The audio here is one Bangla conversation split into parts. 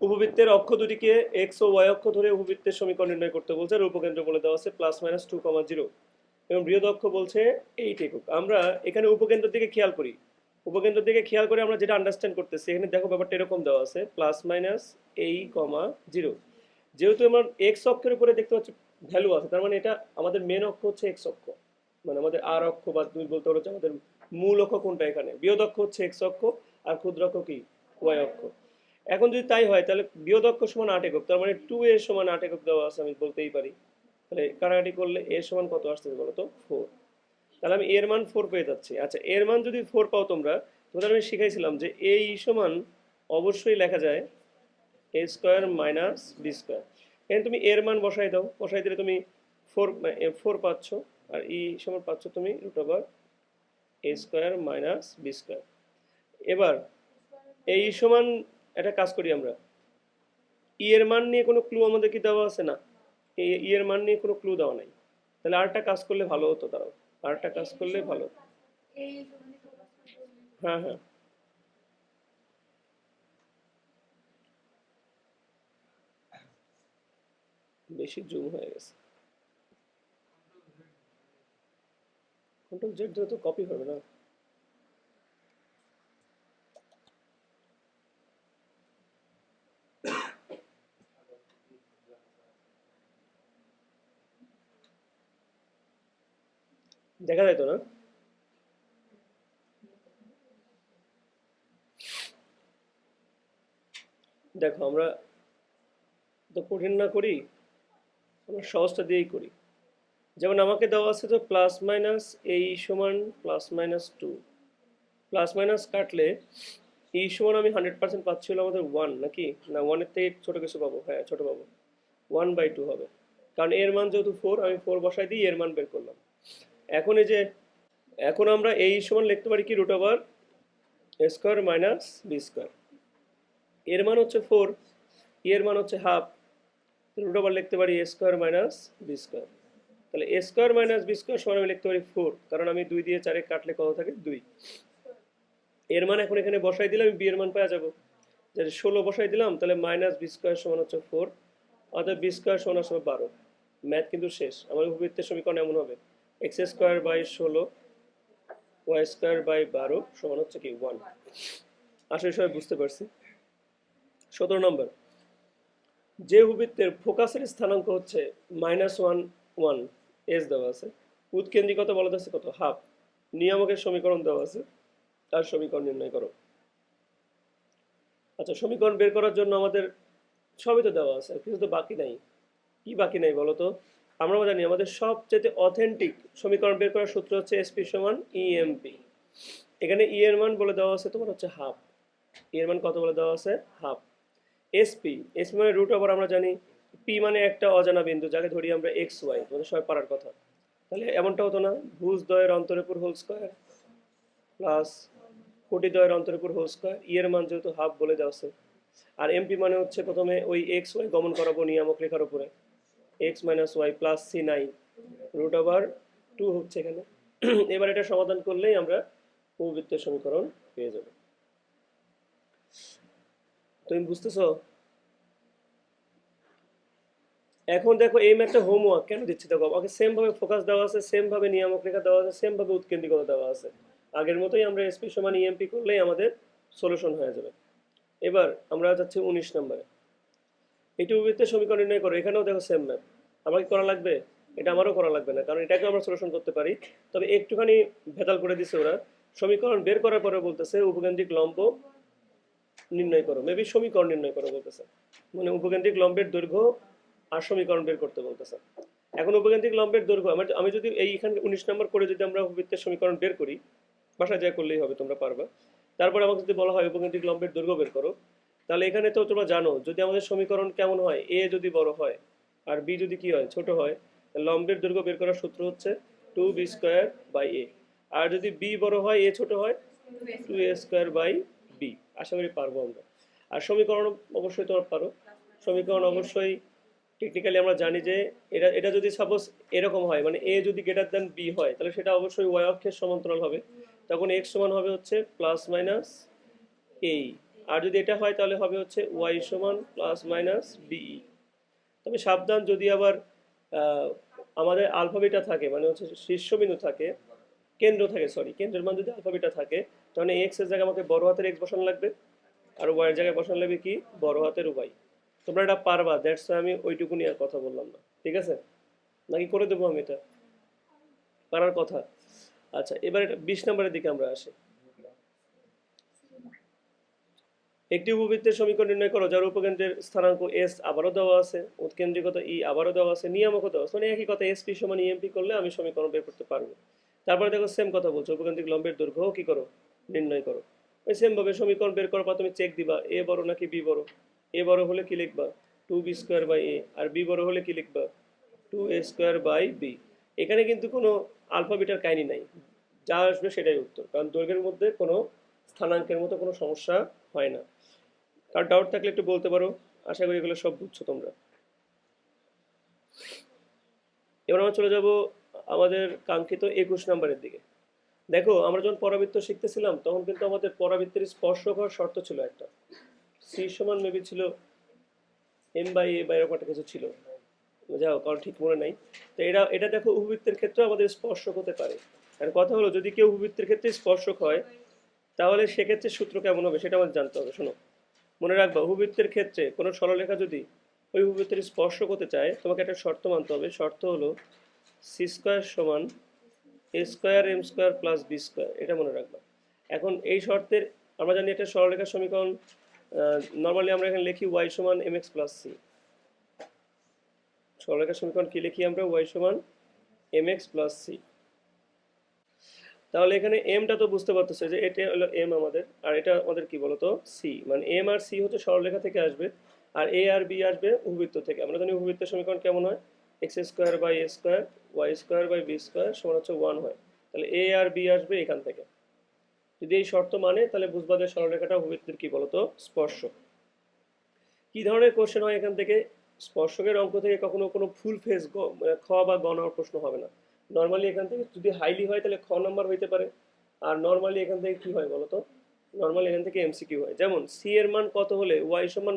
উপবৃত্তের অক্ষ দুটিকে এক্স ও ওয়াই অক্ষ ধরে উপবৃত্তের সমীকরণ নির্ণয় করতে বলছে। আর উপকেন্দ্র বলে দেওয়া আছে +-2,0 এবং বৃহৎ অক্ষ বলছে 8 একক। আমরা এখানে উপকেন্দ্রের দিকে খেয়াল করি। উপকেন্দ্রের দিকে খেয়াল করে আমরা যেটা আন্ডারস্ট্যান্ড করতেছি, এখানে দেখো ব্যাপারটা এরকম দেওয়া আছে +-8,0। যেহেতু আমার এক্স অক্ষের উপরে দেখতে পাচ্ছি ভ্যালু আছে, তার মানে এটা আমাদের মেন অক্ষ হচ্ছে এক্স অক্ষ, মানে আমাদের আর অক্ষ, বা তুমি বলতে পারো যে আমাদের মূল অক্ষ কোনটা, এখানে বৃহৎ অক্ষ হচ্ছে এক্স অক্ষ আর ক্ষুদ্র অক্ষ কি ওয়াই অক্ষ। এখন যদি তাই হয় তাহলে বৃহৎ অক্ষ সমান 8 একক, তার মানে 2 এর সমান 8 একক দেওয়া আছে, আমি বলতেই পারি। তাহলে কাটাকাটি করলে এর সমান কত আসতেছে বলো তো, 4। তাহলে আমি এর মান 4 পেয়ে যাচ্ছি। আচ্ছা, এর মান যদি 4 পাও তোমরা, তোমাদের আমি শিখাইছিলাম যে এই সমান অবশ্যই লেখা যায় এ স্কোয়ার মাইনাস বি স্কোয়ার। এখানে তুমি এর মান বসাই দাও, বসাই দিলে তুমি 4 পাচ্ছ, আর ই সমান পাচ্ছ তুমি √এ স্কোয়ার মাইনাস বি স্কোয়ার। এবার এই সমান একটা কাজ করি আমরা, ই এর মান নিয়ে কোনো ক্লু আমাদের কি দেওয়া আছে? না, এই ই এর মান নিয়ে কোনো ক্লু দেওয়া নাই। তাহলে আরেকটা কাজ করলে ভালো হতো, দাঁড়াও, আরেকটা কাজ করলে ভালো হতো। হ্যাঁ হ্যাঁ, বেশি জুম হয়ে গেছে। কন্ট্রোল জেড ধরে তো কপি হবে না। দেখা যায় তো না? দেখো, আমরা তো কঠিন না করি, আমরা সহজটা দিয়েই করি। যেমন আমাকে দেওয়া আছে তো +-এই সমান +-2, প্লাস মাইনাস কাটলে এই সমান আমি 100% পাচ্ছি হলো আমাদের 1, নাকি না 1-এর থেকে ছোট কিছু পাবো? হ্যাঁ, ছোট পাবো, 1/2 হবে। কারণ এর মান যেহেতু 4, আমি 4 বসাই দিয়ে এর মান বের করলাম। এখন এই যে, এখন আমরা এই সমান লিখতে পারি কি √এ স্কোয়ার মাইনাস বি স্কোয়ার। এর মান হচ্ছে 4, এর মান হচ্ছে হাফ, √, লিখতে পারি এ স্কোয়ার মাইনাস বি স্কোয়ার। তাহলে এ স্কোয়ার মাইনাস বি স্কোয়ার সমান আমি লিখতে পারি 4, কারণ আমি 2 দিয়ে 4 কাটলে কত থাকে? 2। এর মান এখন এখানে বসাই দিলে আমি বি এর মান পাওয়া যাবো, যে 16 বসাই দিলাম, তাহলে মাইনাস বি স্কোয়ার সমান হচ্ছে 4, অর্থাৎ বি স্কোয়ার সমান আসলে 12। ম্যাথ কিন্তু শেষ। আমার উপবৃত্তের সমীকরণ এমন হবে x²/16 y²/12 সমান হচ্ছে কি 1। আসলে সবাই বুঝতে পারছি। 17 নম্বর, যে উপবৃত্তের ফোকাসের স্থানাঙ্ক হচ্ছে -1 এস দেওয়া আছে, উৎকেন্দ্রিকতা বলা যাচ্ছে কত? হাফ। নিয়ামকের সমীকরণ দেওয়া আছে, তার সমীকরণ নির্ণয় করো। আচ্ছা, সমীকরণ বের করার জন্য আমাদের সবই তো দেওয়া আছে, কিছু তো বাকি নাই। কি বাকি নাই বলো তো? আমরা জানি আমাদের সবচেয়ে অথেন্টিক সমীকরণ বের করার সূত্র হচ্ছে এসপি সমান ইএমপি। এখানে ই এর মান বলে দেওয়া আছে তোমার হচ্ছে হাফ। ই এর মান কত বলে দেওয়া আছে? হাফ। এসপি মানে √, আমরা জানি পি মানে একটা অজানা বিন্দু, যাকে ধরি আমরা এক্স ওয়াই, তোমাদের সবাই পারার কথা। তাহলে এমনটা হতো না, ভুজদ্বয়ের অন্তরেপুর হোল স্কোয়ার প্লাস কোটিদ্বয়ের অন্তরেপুর হোল স্কোয়ার, ই এর মান যেহেতু হাফ বলে দেওয়া আছে। আর এমপি মানে হচ্ছে প্রথমে ওই এক্স ওয়াই গমন করাবো নিয়ামক রেখার উপরে, x-y প্লাস c9 √2 হচ্ছে এখানে। এবার এটা সমাধান করলেই আমরা উপবৃত্তের সমীকরণ পেয়ে যাব। তুমি বুঝতেছো? এখন দেখো, এই ম্যাথটা হোমওয়ার্ক কেন দিচ্ছি দেখো, আমাকে সেম ভাবে ফোকাস দেওয়া আছে, সেম ভাবে নিয়ামক রেখা দেওয়া আছে, সেম ভাবে উৎকেন্দ্রিকতা দেওয়া আছে। আগের মতোই আমরা এসপি সমান ইএমপি করলেই আমাদের সলিউশন হয়ে যাবে। এবার আমরা যাচ্ছি 19 নম্বরে। এটি উপবৃত্তের সমীকরণ নির্ণয় করো। এখানেও দেখো সেম ম্যাথ। আমার কি করা লাগবে? এটা আমারও করা লাগবে না, কারণ এটাকে আমরা সলিউশন করতে পারি। তবে একটুখানি ভেদাল করে দিছে ওরা। সমীকরণ বের করার পরে বলতেছে উপকেন্দ্রিক লম্ব নির্ণয় করো, মেবি সমীকরণ নির্ণয় করো বলতেছে, মানে উপকেন্দ্রিক লম্বের দৈর্ঘ্য আর সমীকরণ বের করতে বলতেছে। এখন উপকেন্দ্রিক লম্বের দৈর্ঘ্য আমি যদি এইখানে 19 নম্বর করে যদি আমরা উপবৃত্তের সমীকরণ বের করি, বাসায় যা করলেই হবে, তোমরা পারবা। তারপর আমাকে যদি বলা হয় উপকেন্দ্রিক লম্বের দৈর্ঘ্য বের করো, তাহলে এখানে তো তোমরা জানো যদি আমাদের সমীকরণ কেমন হয়, এ যদি বড় হয় আর বি যদি কি হয়, ছোট হয়, লম্বের দৈর্ঘ্য বের করার সূত্র হচ্ছে 2b² / a। আর যদি বি বড় হয় এ ছোট হয়, 2a² / b। আশা করি পারবো আমরা। আর সমীকরণ অবশ্যই তোমরা পারো। সমীকরণ অবশ্যই টেকনিক্যালি আমরা জানি যে এটা এটা যদি সাপোজ এরকম হয়, মানে এ যদি গ্রেটার দ্যান বি হয়, তাহলে সেটা অবশ্যই ওয়াই অক্ষের সমান্তরাল হবে। তখন এক্স সমান হবে হচ্ছে +- এই আর যদি এটা হয় তাহলে হবে হচ্ছে ওয়াই সমান প্লাস মাইনাস বিই। তবে সাবধান, যদি আবার আহ, আমাদের আলফা বিটা থাকে, মানে হচ্ছে শীর্ষবিন্দু থাকে, কেন্দ্র থাকে, সরি কেন্দ্রের মান যদি আলফা বিটা থাকে, তাহলে এক্স এর জায়গায় আমাকে বড় হাতের এক্স বসানো লাগবে, আর ওয়াই এর জায়গায় বসানো লাগবে কি বড় হাতের ওয়াই। তোমরা এটা পারবা, দ্যাটস আমি ওইটুকু নিয়ে আর কথা বললাম না, ঠিক আছে? নাকি করে দেবো আমি এটা? পারার কথা। আচ্ছা, এবার এটা 20 নম্বরের দিকে আমরা আসি। একটি উপবৃত্তের সমীকরণ নির্ণয় করো যার উপকেন্দ্রের স্থানাঙ্ক এস আবারও দেওয়া আছে, উৎকেন্দ্রিকতা ই আবারও দেওয়া আছে, নিয়ামকও দেওয়া আছে, মানে একই কথা, এস পি সমান ইএমপি করলে আমি সমীকরণ বের করতে পারবো। তারপরে দেখো সেম কথা বলছো, উপকেন্দ্রিক লম্বের দৈর্ঘ্য কি করো, নির্ণয় করো। ওই সেম ভাবে সমীকরণ বের করার পর তুমি চেক দিবা এ বড় নাকি বি বড়। এ বড় হলে কি লিখবা, 2b² by A, R B বড় হলে কি লিখবা, 2a² বাই বি। এখানে কিন্তু কোনো আলফা বিটার কাহিনী নাই, যা আসবে সেটাই উত্তর, কারণ দৈর্ঘ্যের মধ্যে কোনো স্থানাঙ্কের মতো কোনো সমস্যা হয় না। কার ডাউট থাকলে একটু বলতে পারো, আশা করি এগুলো সব বুঝছো তোমরা। এবার আমরা চলে যাব আমাদের কাঙ্ক্ষিত 21 নম্বরের দিকে। দেখো, আমরা যখন পরাবৃত্ত শিখতেছিলাম তখন কিন্তু আমাদের পরাবৃত্তের স্পর্শক হওয়ার শর্ত ছিল একটা, সি সমান মেবি ছিল m/a বা এরকম একটা কিছু ছিল, যাও কারণ ঠিক মনে নাই। তো এটা দেখো উপবৃত্তের ক্ষেত্রে আমাদের স্পর্শক হতে পারে। আর কথা হলো, যদি কেউ উপবৃত্তের ক্ষেত্রে স্পর্শক হয় তাহলে সেক্ষেত্রে সূত্র কেমন হবে সেটা আমাদের জানতে হবে। শোনো, মনে রাখবা, উপবৃত্তের ক্ষেত্রে কোনো সরলরেখা যদি ওই উপবৃত্তের স্পর্শক হতে চায়, তোমাকে একটা শর্ত মানতে হবে। শর্ত হলো c² সমান a²m² প্লাস b², এটা মনে রাখবা। এখন এই শর্তের, আমরা জানি এটা সরলরেখার সমীকরণ, নর্মালি আমরা এখানে লিখি y সমান mx প্লাস c। সরলরেখার সমীকরণ কি লিখি আমরা, y সমান mx প্লাস c। তাহলে এখানে এমটা তো বুঝতে পারতেছে যে এটা হলো এম আমাদের, আর এটা আমাদের কি বলতো সি, মানে এম আর সি হচ্ছে সরলরেখা থেকে আসবে, আর এ আর বি আসবে উপবৃত্ত থেকে। আমরা জানি উপবৃত্তের সমীকরণ কেমন হয়, x² by a² y² by b² সমান হচ্ছে 1 হয়। তাহলে এ আর বি আসবে এখান থেকে। যদি এই শর্ত মানে, তাহলে বুঝবা যে সরলরেখাটা উপবৃত্তের কি বলতো স্পর্শক। কি ধরনের কোশ্চেন হয় এখান থেকে, স্পর্শকের অঙ্ক থেকে কখনো কোনো ফুল ফেজ খ বা গ নেওয়ার প্রশ্ন হবে না। নর্মালি এখান থেকে যদি হাইলি হয় তাহলে খ নাম্বার হইতে পারে, আর নর্মালি এখান থেকে কি হয় বলতো, নর্মালি এখান থেকে এমসিকিউ হয়। যেমন সি এর মান কত হলে ওয়াই সমান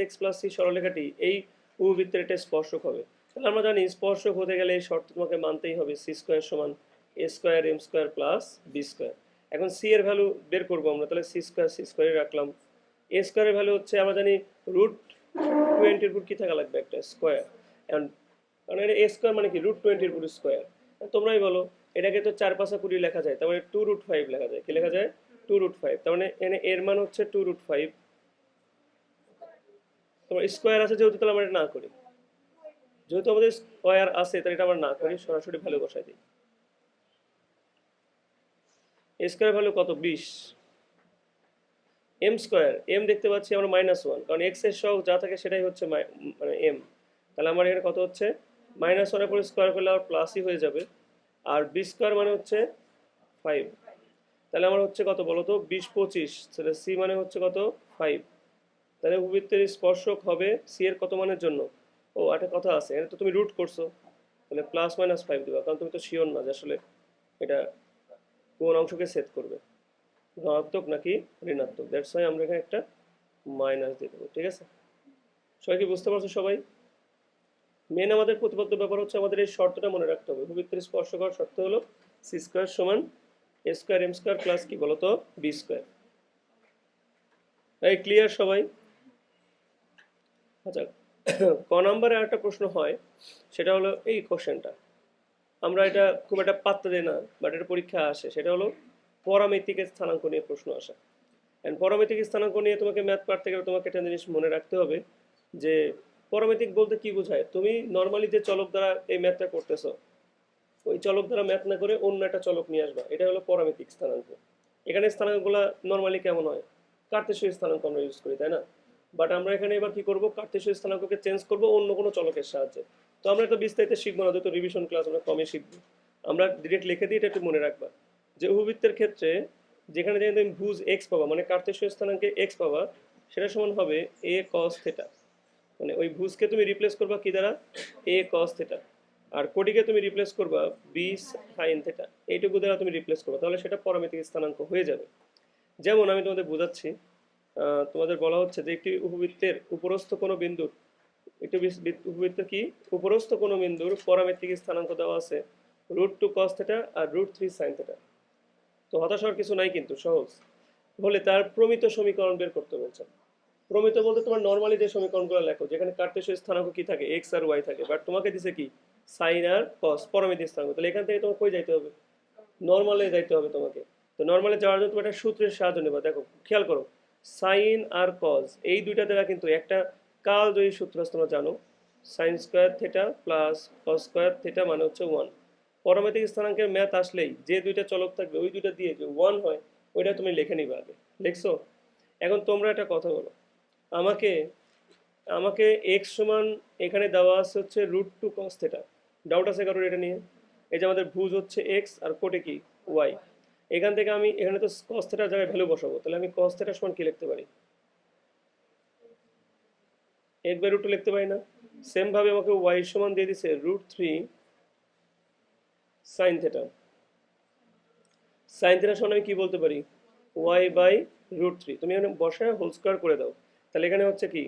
-x প্লাস সি সরলরেখাটি এই উপবৃত্তের একটা স্পর্শক হবে। তাহলে আমরা জানি স্পর্শক হতে গেলে এই শর্ত তোমাকে মানতেই হবে, c² সমান a²m² প্লাস b²। এখন সি এর ভ্যালু বের করবো আমরা, তাহলে c² রাখলাম। a² এর ভ্যালু হচ্ছে আমরা জানি √20 উপর কি থাকা লাগবে, একটা স্কোয়ার। এখন কারণ এটা a² মানে কি √20 উপর স্কোয়ার। তোমরাই বলো, এটাকে তো 4×5 লেখা যায়, তার মানে 2√5 লেখা যায়। কি লেখা যায়, 2√5। তার মানে এখানে এর মান হচ্ছে 2√5। তোমার স্কোয়ার আছে যেহেতু, তাহলে আমরা এটা না করি, যেহেতু আমাদের স্কোয়ার আছে তাহলে এটা আমরা না করি, সরাসরি ভ্যালু বসাই দিই। স্কোয়ার ভ্যালু কত, 20। m², এম দেখতে পাচ্ছি আমরা -1, কারণ এক্স এর সহগ যা থাকে সেটাই হচ্ছে মানে এম। তাহলে আমার এখানে কত হচ্ছে, -1 করে স্কোয়ার করলে আর প্লাসই হয়ে যাবে, আর b² মানে হচ্ছে 5। তাহলে আমার হচ্ছে কত বলতো, 20×25, তাহলে সি মানে হচ্ছে কত 5। তাহলে উপবৃত্তের স্পর্শক হবে সি এর কত মানের জন্য। ও একটা কথা আছে, এখানে তো তুমি রুট করছো, তাহলে +-5 দিবা, কারণ তুমি তো শিওর না যে আসলে এটা কোন অংশকে ছেদ করবে, ধনাত্মক নাকি ঋণাত্মক। দ্যাটস ওয়াই আমরা এখানে একটা মাইনাস দিয়ে দেবো, ঠিক আছে? সবাই কি বুঝতে পারছো সবাই? মেন আমাদের প্রতিপাদ্য ব্যাপার হচ্ছে আমাদের এই শর্তটা মনে রাখতে হবে। উপবৃত্তের স্পর্শক হওয়ার শর্ত হলো c² সমান a²m² প্লাস কি বলতো b²। এই ক্লিয়ার সবাই? আচ্ছা, ক নম্বরে একটা প্রশ্ন হয়, সেটা হলো এই কোশ্চেনটা, আমরা এটা খুব একটা পাত্তা দিই না, বাট এটা পরীক্ষা আসে। সেটা হলো পরামিতিকের স্থানাঙ্ক নিয়ে প্রশ্ন আসে। অ্যান্ড পরামিতিক স্থানাঙ্ক নিয়ে তোমাকে ম্যাথ পড়তে গেলে তোমাকে একটা জিনিস মনে রাখতে হবে যে পরামিতিক বলতে কি বোঝায়। তুমি নর্মালি যে চলক দ্বারা এই ম্যাথটা করতেছো, ওই চলক দ্বারা ম্যাথ না করে অন্য একটা চলক নিয়ে আসবা, এটা হলো পরামিতিক স্থানাঙ্ক। এখানে স্থানাঙ্কগুলো নর্মালি কেমন হয়, কার্তেশীয় স্থানাঙ্ক আমরা ইউজ করি, তাই না? বাট আমরা এখানে এবার কি করব, কার্তেশীয় স্থানাঙ্ককে চেঞ্জ করব অন্য কোনো চলকের সাহায্যে। তো আমরা একটা বিস্তারিত শিখবো না, যেহেতু রিভিশন ক্লাস আমরা কমই শিখবো। আমরা ডিরেক্ট লিখে দিই, এটা একটু মনে রাখবা যে উপবৃত্তের ক্ষেত্রে যেখানে যেখানে তুমি ভুজ এক্স পাবা, মানে কার্তেশীয় স্থানাঙ্কে এক্স পাবা, সেটা সমান হবে a cos θ। মানে ওই ভুজকে তুমি রিপ্লেস করবা কি দ্বারা, a cos θ। আর কোটিকে তুমি রিপ্লেস করবা b sin θ। এইটুকু দ্বারা তুমি রিপ্লেস করবা, তাহলে সেটা পরামিতিক স্থানাঙ্ক হয়ে যাবে। যেমন আমি তোমাদের বোঝাচ্ছি, তোমাদের বলা হচ্ছে যে একটি উপবৃত্তের উপরস্থ কোনো বিন্দুর উপবৃত্তের কি উপরস্থ কোনো বিন্দুর পরামিতিক স্থানাঙ্ক দেওয়া আছে √2 cos θ আর √3 sin θ। তো হতাশ হওয়ার কিছু নাই, কিন্তু সহজ। বলে তার প্রমিত সমীকরণ বের করতে বলছেন। প্রমিত বলতে তোমার নর্মালি যে সমীকরণগুলো লেখো, যেখানে কার্টেসীয় স্থানাঙ্ক কি থাকে, এক্স আর ওয়াই থাকে, বাট তোমাকে দিছে কি সাইন আর কস, পরামিতিক স্থানাঙ্ক। তাহলে এখান থেকে তোমার কই যাইতে হবে? নর্মালে যাইতে হবে তোমাকে। তো নর্মালে যাওয়ার জন্য তুমি একটা সূত্রের সাহায্য নেবা। দেখো খেয়াল করো, সাইন আর কজ এই দুইটা দ্বারা কিন্তু একটা কালজয়ী সূত্র আছে, তোমরা জানো, sine square theta plus cos square theta মানে হচ্ছে 1। পরমাণিক স্থানাঙ্কের ম্যাথ আসলেই যে দুইটা চলক থাকবে ওই দুইটা দিয়ে যে 1 হয় ওইটা তুমি লিখে নিবে আগে। লিখছো? এখন তোমরা একটা কথা বলো, আমাকে আমাকে এক্স সমান এখানে দেওয়া আছে হচ্ছে √2 cos θ। ডাউট আছে কারোর এটা নিয়ে? এই যে আমাদের ভুজ হচ্ছে এক্স আর কোটে কি ওয়াই। এখান থেকে আমি এখানে তো cos θ জায়গায় ভ্যালু বসাবো, তাহলে আমি cos θ সমান কি লিখতে পারি? 1/√2 লিখতে পারি না? সেম ভাবে আমাকে ওয়াই সমান দিয়ে দিছে √3 sin θ। sin θ সমান আমি কি বলতে পারি? y/√3। তুমি এখানে বসায় হোল স্কোয়ার করে দাও, তাহলে এখানে হচ্ছে কি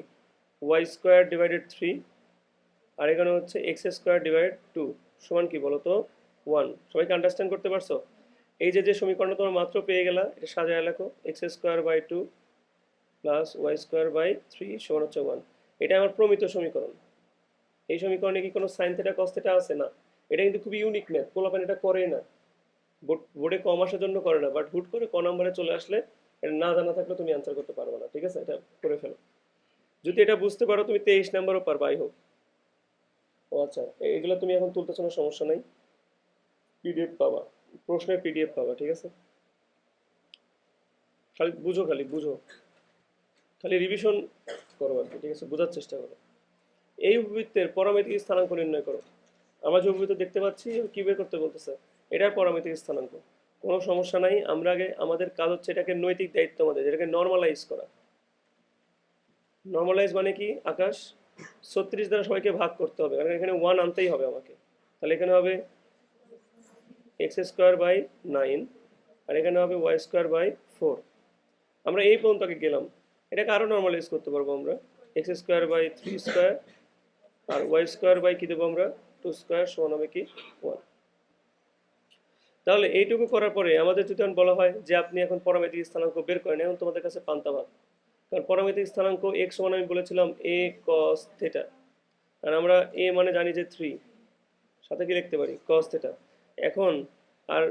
y²/3 আর এখানে হচ্ছে x²/2 সমান কি বলো তো 1। সবাইকে আন্ডারস্ট্যান্ড করতে পারছো? এই যে সমীকরণটা তোমরা মাত্র পেয়ে গেলা, এটা সাজায় লেখো, x²/2 প্লাস y²/3 সমান হচ্ছে 1। এটা আমার প্রমিত সমীকরণ। এই সমীকরণে কি কোনো সাইন থেটা কস থেটা আছে? না। এটা কিন্তু খুবই ইউনিক ম্যাথ, পোলাপান এটা করে না, বোর্ডে কম আসার জন্য করে না, বাট হুট করে ক নম্বরে চলে আসলে এটা না জানা থাকলে তুমি অ্যান্সার করতে পারবে না। ঠিক আছে, এটা করে ফেলো। যদি এটা বুঝতে পারো তুমি 23 নাম্বারও পারবা, আই হোক। ও আচ্ছা, এগুলো তুমি এখন তুলতেছো না, সমস্যা নাই, পিডিএফ পাবা, প্রশ্নের পিডিএফ পাবা। ঠিক আছে, খালি বুঝো, খালি রিভিশন করো আর কি। ঠিক আছে, বোঝার চেষ্টা করো। এই উপবৃত্তের পরামিতিক স্থানাঙ্ক নির্ণয় করো। আমরা যে উপবৃত্ত দেখতে পাচ্ছি কি বের করতে বলতেছে, এটার পরামিতিক স্থানাঙ্ক। কোনো সমস্যা নাই, আমরা আগে আমাদের কাজ হচ্ছে এটাকে নৈতিক দায়িত্ব আমাদের, যেটাকে নর্মালাইজ করা। নর্মালাইজ মানে কি আকাশ? 36 দ্বারা সবাইকে ভাগ করতে হবে, কারণ এখানে 1 আনতেই হবে আমাকে। তাহলে এখানে হবে x²/9 আর এখানে হবে y²/4। আমরা এই পর্যন্ত আগে গেলাম, এটাকে আরো নর্মালাইজ করতে পারবো আমরা। x²/3² আর y² কি দেবো আমরা 2² সমান হবে কি 1। তাহলে এইটুকু করার পরে আমাদের যদি বলা হয় যে আপনি এখন পরামিতিক স্থানাঙ্ক বের করেন, এখন তোমাদের কাছে পান্তা ভাত। কারণ পরামিতিক স্থানাঙ্ক x সমান আমি বলেছিলাম a cos θ, আর আমরা a মানে জানি যে 3, সাথে কি লিখতে পারি cos θ। এখন আর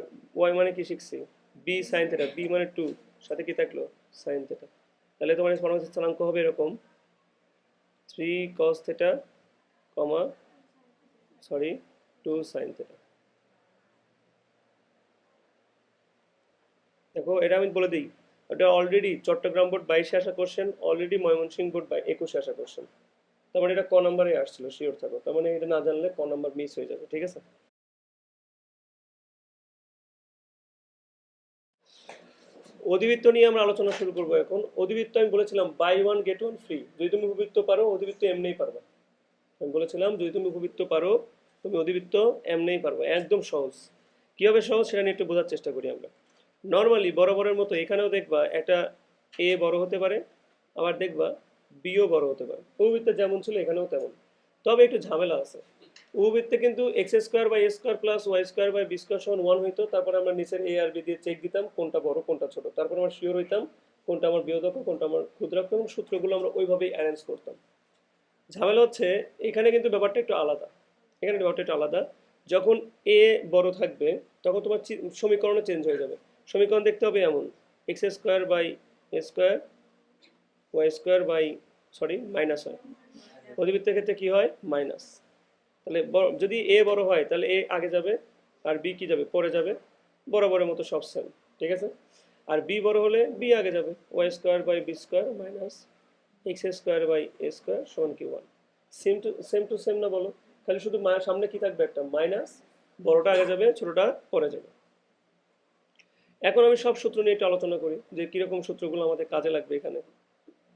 y মানে কি শিখছি, b sin θ, b মানে 2, সাথে কি থাকলো sin θ। তাহলে তোমার পরামিতিক স্থানাঙ্ক হবে এরকম 3 cos θ, 2 sin θ। দেখো এটা আমি বলে দিই, এটা অলরেডি চট্টগ্রাম বোর্ড 22-এ আসা কোশ্চেন, অলরেডি ময়মনসিংহ বোর্ড 21-এ আসা কোশ্চেন। তার মানে এটা ক নাম্বারে আসছিল, শিওর থাকো। তার মানে এটা না জানলে ক নাম্বার মিস হয়ে যাবে। ঠিক আছে, অধিবৃত্ত নিয়ে আমরা আলোচনা শুরু করবো এখন। অধিবৃত্ত আমি বলেছিলাম বাই 1 গেট 1 ফ্রি। যদি তুমি উপবৃত্ত পারো অধিবৃত্ত এমনিই পারবা। আমি বলেছিলাম যদি তুমি উপবৃত্ত পারো তুমি অধিবৃত্ত এমনিই পারবা, একদম সহজ। কিভাবে সহজ সেটা নিয়ে একটু বোঝার চেষ্টা করি আমরা। নর্মালি বরাবরের মতো এখানেও দেখবা একটা এ বড় হতে পারে, আবার দেখবা বিও বড় হতে পারে। উপবৃত্তে যেমন ছিল এখানেও তেমন, তবে একটু ঝামেলা আছে। উপবৃত্তে কিন্তু x²/a² প্লাস y²/b² সমান 1 হইতো, তারপর আমরা নিচের a আর b দিয়ে চেক দিতাম কোনটা বড় কোনটা ছোট, তারপর আমরা শিওর হইতাম কোনটা আমার বৃহৎ কোনটা আমার ক্ষুদ্রাক্ষ, এবং সূত্রগুলো আমরা ওইভাবেই অ্যারেঞ্জ করতাম। ঝামেলা হচ্ছে এখানে কিন্তু ব্যাপারটা একটু আলাদা। এখানে ব্যাপারটা একটু আলাদা, যখন এ বড় থাকবে তখন তোমার সমীকরণও চেঞ্জ হয়ে যাবে। সমীকরণ দেখতে হবে এমন x²/a² y² মাইনাস হয়, অধিবৃত্তের ক্ষেত্রে কি হয় মাইনাস। তাহলে যদি এ বড় হয় তাহলে এ আগে যাবে আর বি কি যাবে পরে যাবে, বরাবরের মতো সব সেম। ঠিক আছে, আর বি বড় হলে বি আগে যাবে, y²/b² মাইনাস x²/a² সমান কি 1। সেম টু সেম না বলো? খালি শুধু মায়ের সামনে কি থাকবে একটা মাইনাস, বড়টা আগে যাবে ছোটটা পরে যাবে। এখন আমি সব সূত্র নিয়ে একটু আলোচনা করি যে কিরকম সূত্রগুলো আমাদের কাজে লাগবে এখানে।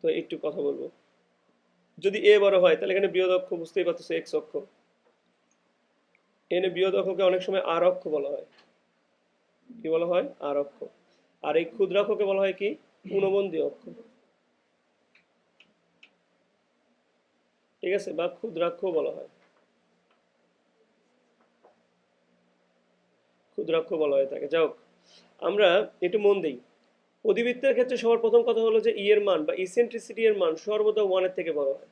তো একটু কথা বলবো, যদি এ বড় হয় তাহলে এখানে বৃহৎ অক্ষ বুঝতেই পারতেছো এক্স অক্ষ, এখানে বৃহৎ অক্ষকে অনেক সময় আর অক্ষ বলা হয়। কি বলা হয়? আর অক্ষ। আর এই ক্ষুদ্রাক্ষকে বলা হয় কি উনবন্ধী অক্ষ। ঠিক আছে, বা ক্ষুদ্রাক্ষ বলা হয়, ক্ষুদ্রাক্ষ বলা হয়ে থাকে। যাই হোক, আমরা একটু মন দিই। অধিবৃত্তের ক্ষেত্রে সবার প্রথম কথা হলো যে ই এর মান বা ইসেন্ট্রিসিটি এর মান সর্বদা ওয়ানের থেকে বড় হয়।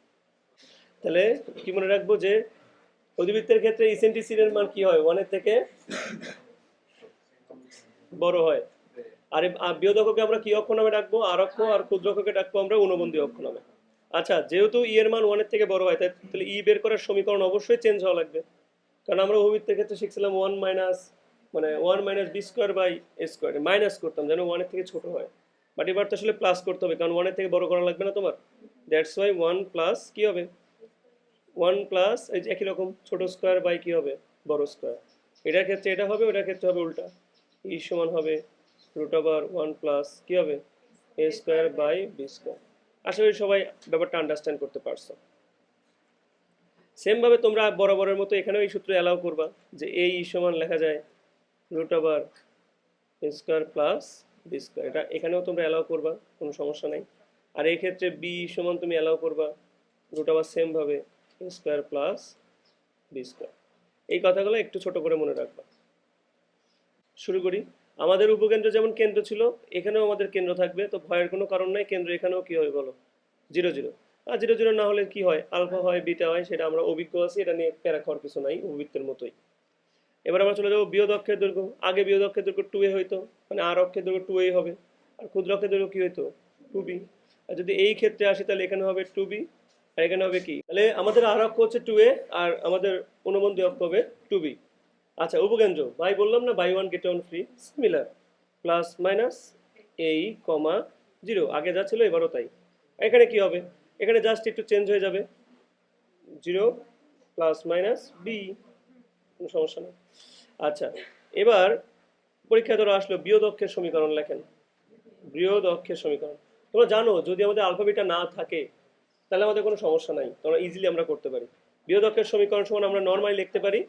তাহলে কি মনে রাখবো যে অধিবৃত্তের ক্ষেত্রে ইসেন্ট্রিসিটি এর মান কি হয়, ওয়ানের থেকে বড় হয়। আর বিয়োধককে আমরা কি অক্ষ নামে ডাকবো, আর অক্ষ, আর ক্ষুদ্রক্ষকে ডাকবো আমরা অনুবন্ধী অক্ষ নামে। আচ্ছা, যেহেতু ই এর মান ওয়ানের থেকে বড় হয়, তাহলে ই বের করার সমীকরণ অবশ্যই চেঞ্জ হওয়া লাগবে। কারণ আমরা অভিবৃত্তের ক্ষেত্রে শিখছিলাম ওয়ান মাইনাস, মানে one minus B square by A square, minus করতাম যেন ওয়ানের থেকে ছোট হয়। বাট এবার তো আসলে প্লাস করতে হবে, কারণ ওয়ানের থেকে বড় করা লাগবে না তোমার। দ্যাটস ওয়াই ওয়ান প্লাস কি হবে, ওয়ান প্লাস এই যে একই রকম ছোট স্কোয়ার বাই কি হবে, বড় স্কোয়ার। এটার ক্ষেত্রে এটা হবে, ওটার ক্ষেত্রে হবে উল্টা। ই সমান হবে রুট ওভার ওয়ান প্লাস কি হবে, এ স্কোয়ার বাই বি স্কোয়ার। আশা করি সবাই ব্যাপারটা আন্ডারস্ট্যান্ড করতে পারছো। সেম ভাবে তোমরা বরাবরের মতো এখানেও এই সূত্র অ্যালাউ করবা যে এই সমান লেখা যায় root over A square plus B square, এটা এখানেও তোমরা অ্যালাউ করবা, কোনো সমস্যা নেই। আর এই ক্ষেত্রে বি সমান তুমি অ্যালাউ করবা রুট ওভার সেম ভাবে এ স্কোয়ার প্লাস বি স্কোয়ার। এই কথাগুলো একটু ছোট করে মনে রাখবা। শুরু করি। আমাদের উপকেন্দ্র যেমন কেন্দ্র ছিল, এখানেও আমাদের কেন্দ্র থাকবে, তো ভয়ের কোনো কারণ নাই। কেন্দ্র এখানেও কি হবে বলো, 0 0। আর 0 0 না হলে কি হয়, আলফা হয় বিটা হয়, সেটা আমরা অভিজ্ঞ আছি, এটা নিয়ে প্যারা খাওয়ার কিছু নাই, উপবৃত্তের মতোই। এবার আমরা চলে যাবো বিয়োগ অক্ষের দৈর্ঘ্য। আগে বিয়োগ অক্ষের দৈর্ঘ্য 2a হইতো, মানে আর অক্ষের দৈর্ঘ্য 2a হবে, আর ক্ষুদ্র অক্ষের দৈর্ঘ্য কি হইতো, 2b। আর যদি এই ক্ষেত্রে আসি তাহলে এখানে হবে 2b, আর এখানে হবে কি, তাহলে আমাদের আর অক্ষ হচ্ছে 2a, আর আমাদের অনুবন্ধী অক্ষ হবে 2b। আচ্ছা, উপকেন্দ্র ভাই বললাম না, buy one get one free, similar, plus minus এই কমা 0, আগে যা ছিল এবারও তাই। এখানে কি হবে, এখানে জাস্ট একটু চেঞ্জ হয়ে যাবে, 0 প্লাস মাইনাস বি, কোনো সমস্যা নেই। আচ্ছা, এবার পরীক্ষা ধরো আসলো বৃহৎ অক্ষের সমীকরণ লেখেন। বৃহৎ অক্ষের সমীকরণ তোমরা জানো, যদি আমাদের আলফা বিটা না থাকে তাহলে আমাদের কোনো সমস্যা নাই, তোমরা ইজিলি আমরা করতে পারি। বৃহৎ অক্ষের সমীকরণ সমান আমরা নর্মালি লিখতে পারি,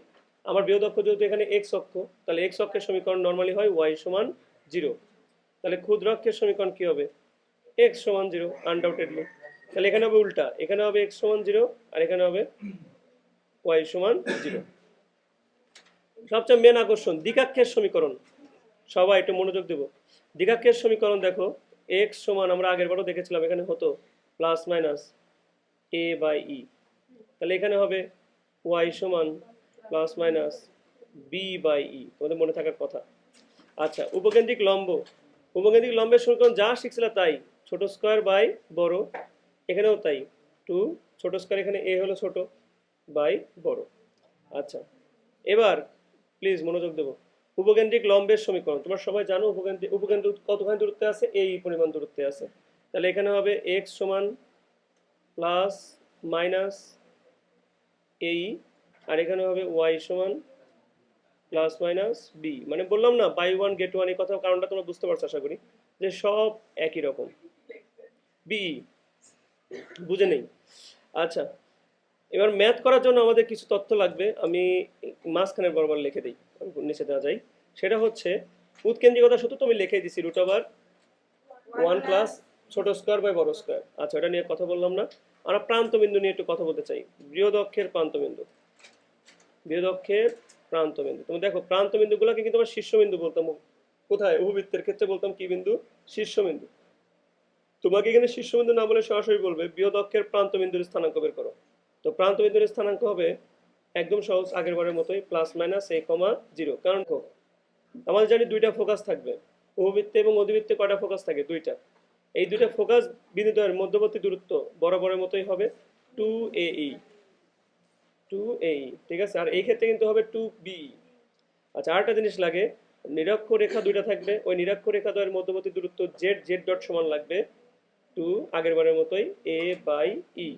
আমার বৃহৎ অক্ষ যেহেতু এখানে এক্স অক্ষ, তাহলে এক্স অক্ষের সমীকরণ নর্মালি হয় ওয়াই সমান 0। তাহলে ক্ষুদ্র অক্ষের সমীকরণ কি হবে, এক্স সমান 0 আনডাউটেডলি। তাহলে এখানে হবে উল্টা, এখানে হবে এক্স সমান 0, আর এখানে হবে ওয়াই সমান 0। সবচেয়ে মেন আকর্ষণ দ্বিঘাক্ষের সমীকরণ, সবাই একটু মনোযোগ দেব। দ্বিঘাক্ষের সমীকরণ দেখো, এক্স সমান আমরা আগের বারও দেখেছিলাম, এখানে হতো প্লাস মাইনাস এ বাই ই, তাহলে এখানে হবে ওয়াই সমান প্লাস মাইনাস বি বাই ই, তোমাদের মনে থাকার কথা। আচ্ছা, উপকেন্দ্রিক লম্ব, উপকেন্দ্রিক লম্বের সমীকরণ যা শিখছিল তাই, ছোট স্কোয়ার বাই বড়, এখানেও তাই, 2 ছোট স্কোয়ার, এখানে এ হলো ছোট বাই বড়। আচ্ছা, এবার প্লিজ মনোযোগ দেবো। উপকেন্দ্রিক লম্বের সমীকরণ তোমরা সবাই জানো, উপকেন্দ্র কতখানি দূরত্বে আছে, এই পরিমাণ দূরত্বে আছে। তাহলে এখানে হবে এক্স সমান প্লাস মাইনাস এই, আর এখানে হবে ওয়াই সমান প্লাস মাইনাস বি। মানে বললাম না বাই ওয়ান গেট ওয়ান, এই কথা কারণটা তোমরা বুঝতে পারছো আশা করি, যে সব একই রকম। বি বুঝে নেই। আচ্ছা, এবার ম্যাথ করার জন্য আমাদের কিছু তথ্য লাগবে, আমি মাঝখানে বরাবর লিখে দিই, নিচে দেওয়া যায়। সেটা হচ্ছে উৎকেন্দ্রিকতা সূত্র তো আমি লিখে দিছি, রুট ওভার ওয়ান প্লাস ছোট স্কোয়ার বাই বড় স্কোয়ার। আচ্ছা, এটা নিয়ে কথা বললাম না, আমরা প্রান্তবিন্দু নিয়ে একটু কথা বলতে চাই। বৃহৎ অক্ষের প্রান্তবিন্দু, বৃহৎ অক্ষের প্রান্তবিন্দু, তুমি দেখো প্রান্তবিন্দুগুলোকে কিন্তু আমরা শীর্ষবিন্দু বলতাম। কোথায়, উপবৃত্তের ক্ষেত্রে বলতাম কি বিন্দু, শীর্ষবিন্দু। তোমাকে এখানে শীর্ষবিন্দু না বলে সরাসরি বলবে বৃহৎ অক্ষের প্রান্তবিন্দুর স্থানাঙ্ক বের করো। তো প্রান্তবিন্দুর স্থানাঙ্ক হবে একদম সহজ, আগের বারের মতোই, প্লাস মাইনাস এ কমা 0। কারণ আমাদের জানি দুইটা ফোকাস থাকবে, উপবৃত্তে এবং অধিবৃত্তে কয়টা ফোকাস থাকে, দুইটা। এই দুইটা ফোকাস বিন্দুদ্বয়ের মধ্যবর্তী দূরত্ব বরাবরের মতোই হবে 2AE, 2AE, ঠিক আছে। আর এই ক্ষেত্রে কিন্তু হবে 2BE। আচ্ছা, আরেকটা জিনিস লাগে, নিরক্ষরেখা দুইটা থাকবে, ওই নিরক্ষরেখা দ্বয়ের মধ্যবর্তী দূরত্ব জেড, জেড ডট সমান লাগবে 2, আগের বারের মতোই এ বাই ই,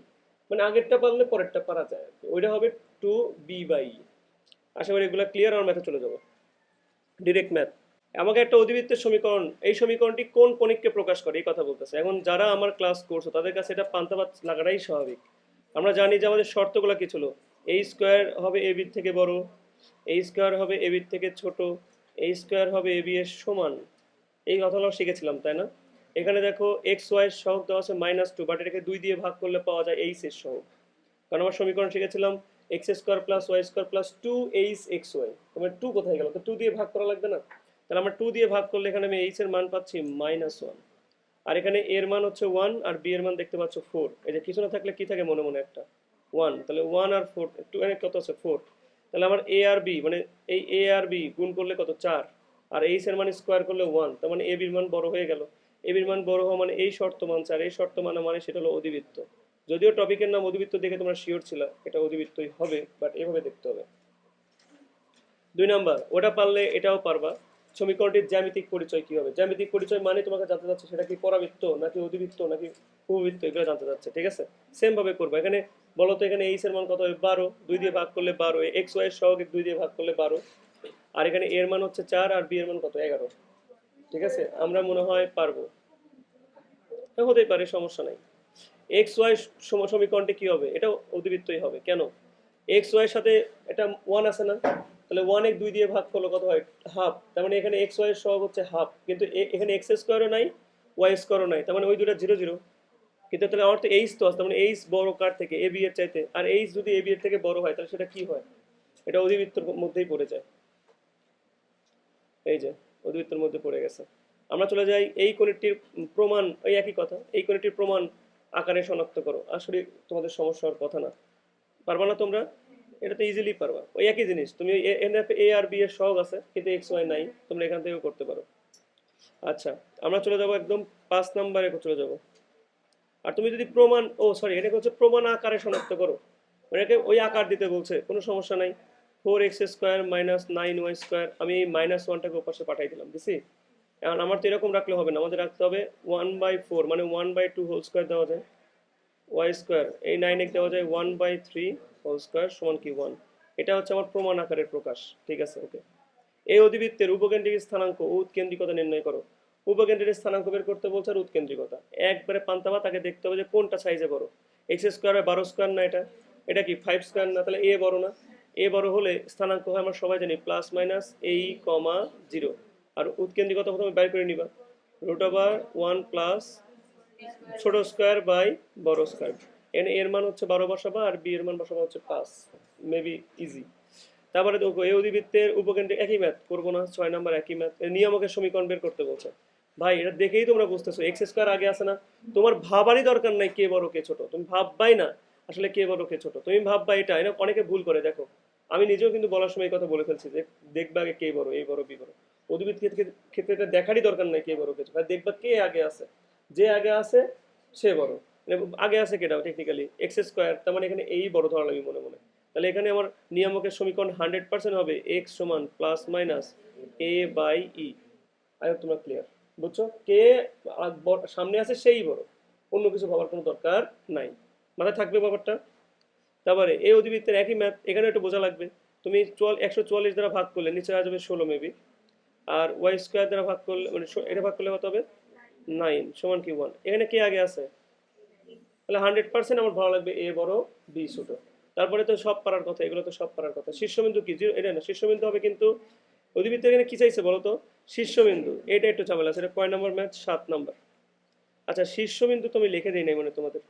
মানে আগেরটা পারলে পরেরটা পারা যায় আর কি। ওইটা হবে 2B বাই ই। আশা করি এগুলো ক্লিয়ার, আমার ম্যাথে চলে যাবো, ডিরেক্ট ম্যাথ। আমাকে একটা অধিবৃত্তের সমীকরণ, এই সমীকরণটি কোন কণিককে প্রকাশ করে এই কথা বলতেছে। এখন যারা আমার ক্লাস করছো তাদের কাছে এটা পান্তাভাত লাগাটাই স্বাভাবিক। আমরা জানি যে আমাদের শর্তগুলো কি ছিল, এই স্কোয়ার হবে এ বির থেকে বড়, এই স্কোয়ার হবে এ বির থেকে ছোট, এই স্কোয়ার হবে এ বি এর সমান। এই কথাগুলো শিখেছিলাম তাই না। এখানে দেখো এক্স ওয়াই এর সহগ দেওয়া আছে -2, বাট এটাকে 2 দিয়ে ভাগ করলে পাওয়া যায় এইচ এর সহগ। কারণ আমার সমীকরণ শিখেছিলাম X square plus Y square plus two H X Y, তোমার টু কোথায় গেল? তো টু দিয়ে ভাগ করা লাগবে না? তাহলে আমার টু দিয়ে ভাগ করলে এখানে আমি এইচ এর মান পাচ্ছি -1, আর এখানে এর মান হচ্ছে 1 আর বি এর মান দেখতে পাচ্ছ 4। এই যে কিছু না থাকলে কি থাকে মনে মনে একটা 1, তাহলে 1 আর 4 টু এর কত আছে 4। তাহলে আমার এ আর বি মানে এই এ আর বি গুণ করলে কত 4, আর এইচ এর মান স্কোয়ার করলে 1, তার মানে এ বির মান বড় হয়ে গেল। এ বির মান বড় হওয়া মানে এই শর্ত মানছে, আর এই শর্ত মানে সেটা হলো অধিবৃত্ত। যদিও টপিকের নাম অধিবৃত্ত দেখে তোমরা শিওর ছিল এটা অধিবৃত্তই হবে, বাট এভাবে দেখতে হবে। 2 নাম্বার, ওটা পারলে এটাও পারবা। সমীকরণটির জ্যামিতিক পরিচয় কি হবে? জ্যামিতিক পরিচয় মানে তোমাকে জানতে যাচ্ছে সেটা কি পরাবৃত্ত নাকি অধিবৃত্ত নাকি উপবৃত্ত, এগুলো জানতে যাচ্ছে, ঠিক আছে? সেম ভাবে করবো। এখানে বলো তো, এখানে এইচ এর মান কত হবে? 12, 2 দিয়ে ভাগ করলে 12, এক্স ওয়াই সহগ 2 দিয়ে ভাগ করলে 12, আর এখানে এর মান হচ্ছে 4 আর বি এর মান কত 11, ঠিক আছে? আমরা মনে হয় পারবো, হতেই পারে, সমস্যা নাই। এক্স ওয়াই সমীকরণটি কি হবে? এটা অধিবৃত্তই হবে। কেন? এক্স ওয়াই এর সাথে এটা 1 আছে না, তাহলে 1 এক 2 দিয়ে ভাগ করলে কত হয়? হাফ। তার মানে এখানে এক্স ওয়াই এর সহগ হচ্ছে হাফ, কিন্তু এখানে এক্স স্কোয়ারও নাই ওয়াই স্কোয়ারও নাই, তার মানে ওই দুটো 0 0। কিন্তু তাহলে আমার তো এইচ তো আছে, তার মানে এইচ বড় কার থেকে? এ বি এর চাইতে। আর এইচ যদি এ বি এর থেকে বড় হয় তাহলে সেটা কি হয়? এটা অধিবৃত্তর মধ্যেই পড়ে যায়। এই যে অধিবৃত্তের মধ্যে পড়ে গেছে। আমরা চলে যাই এই কোণটির প্রমাণ, ওই একই কথা, এই কোণটির প্রমাণ আকারে শনাক্ত করো। আসলে তোমাদের সমস্যা হওয়ার কথা না, পারবা না তোমরা? এটা তো ইজিলি পারবা, ওই একই জিনিস। তুমি এ আর বি এর সহগ আছে কিন্তু এক্স ওয়াই নাই, তোমরা এখান থেকেও করতে পারো। আচ্ছা, আমরা চলে যাব একদম 5 নম্বরে চলে যাব। আর তুমি যদি প্রমাণ, ও সরি, এটাকে হচ্ছে প্রমাণ আকারে শনাক্ত করো, মানে এটাকে ওই আকার দিতে বলছে, কোনো সমস্যা নাই। 4x² - 9y², আমি -1টাকে ওপাশে পাঠাই দিলাম, দিছি। এখন আমার তো এরকম রাখলে হবে না, আমাদের রাখতে হবে 1/4, মানে 1/2 হোল স্কোয়ার দেওয়া যায় ওয়াই স্কোয়ার, এই 9 দেওয়া যায় 1/3 হোল স্কোয়ার সমান কি 1। এটা হচ্ছে আমার প্রমাণ আকারের প্রকাশ, ঠিক আছে? ওকে। এই অধিবৃত্তের উপকেন্দ্রিক স্থানাঙ্ক ও উৎকেন্দ্রিকতা নির্ণয় করো। উপকেন্দ্রিক স্থানাঙ্ক বের করতে বলছে, আর উৎকেন্দ্রিকতা একবারে পান্তাবা, তাকে দেখতে হবে যে কোনটা সাইজে বড়। x² 12² না, এটা এটা কি 5² না? তাহলে এ বড় না? এ বড় হলে স্থানাঙ্ক হয় আমরা সবাই জানি +-a,0। আর উৎকেন্দ্রিকতা প্রথমে বের করে নিবা, √1 প্লাস ছোট স্কোয়ার বাই বড় স্কোয়ার। এখানে এর মান হচ্ছে 12 বসাবা, আর বি এর মান বসাবা হচ্ছে 5, মেবি ইজি। তারপরে দেখো এই অধিবৃত্তের উপকেন্দ্রে একই ম্যাথ করবো না? 6 নম্বর একই ম্যাথ, নিয়ামকের সমীকরণ বের করতে বলছে। ভাই এটা দেখেই তোমরা বুঝতেছো এক্স স্কোয়ার আগে আসে না, তোমার ভাবারই দরকার নাই কে বড় কে ছোট, তুমি ভাববাই না আসলে কে বড় কে ছোট, তুমি ভাববা এটা। এটা অনেকে ভুল করে, দেখো আমি নিজেও কিন্তু বলার সময় এই কথা বলে ফেলছি যে দেখবা আগে কে বড়, এই বড় বি বড়। অধিবৃত্ত ক্ষেত্রে এটা দেখারই দরকার নাই কে বড় কে ছোট, দেখবা কে আগে আছে, যে আগে আছে সে বড়। মানে আগে আছে কেটা টেকনিক্যালি x², তার মানে এখানে এই বড় ধরা লাগবে মনে মনে। তাহলে এখানে আমার নিয়ামকের সমীকরণ 100% হবে x সমান +-a/e। আই হোপ তোমরা ক্লিয়ার, বুঝছো? কে সামনে আছে সেই বড়, অন্য কিছু ভাবার কোনো দরকার নাই, মাথায় থাকবে ব্যাপারটা। তারপরে এই অধিবৃত্তের একই ম্যাথ এখানে একটু বোঝা লাগবে। তুমি 144 দ্বারা ভাগ করলে নিচে আসবে 16 মেবি, আর y² দ্বারা ভাগ করলে মানে এটা ভাগ করলে কত হবে 9 সমান কি 1। এখানে কে আগে আছে? তাহলে 100% আমার ভালো লাগবে এ বড় বি ছোট। তারপরে তো সব পারার কথা, এগুলো তো সব পারার কথা। শীর্ষবিন্দু কি? এটা না, শীর্ষবিন্দু হবে কিন্তু অধিবৃত্ত এখানে কি চাইছে বলো তো? শীর্ষবিন্দু। এটা একটু ঝামেলা আছে, এটা কয় নম্বর ম্যাথ? 7 নম্বর। আচ্ছা, শীর্ষবিন্দু তো আমি লিখে দিই নাই মানে তোমাদের,